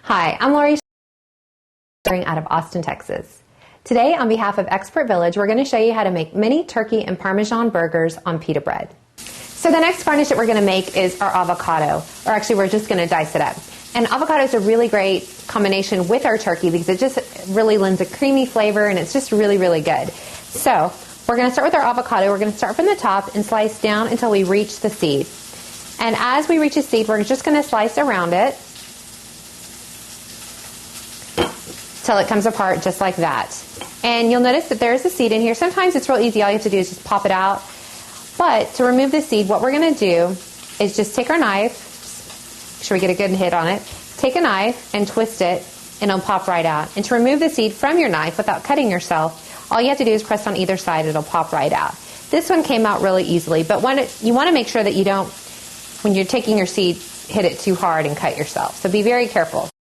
Hi, I'm Lori out of Austin, Texas. Today, on behalf of Expert Village, we're going to show you how to make mini turkey and Parmesan burgers on pita bread. So the next garnish that we're going to make is our avocado, or actually we're just going to dice it up. And avocado is a really great combination with our turkey because it just really lends a creamy flavor and it's just really, really good. So we're going to start with our avocado. We're going to start from the top and slice down until we reach the seed. And as we reach the seed, we're just going to slice around it till it comes apart just like that. And you'll notice that there's a seed in here. Sometimes it's real easy. All you have to do is just pop it out. But to remove the seed, what we're going to do is just take our knife, make sure we get a good hit on it, take a knife and twist it, and it'll pop right out. And to remove the seed from your knife without cutting yourself, all you have to do is press on either side. It'll pop right out. This one came out really easily, but you want to make sure that you don't, when you're taking your seed, hit it too hard and cut yourself. So be very careful.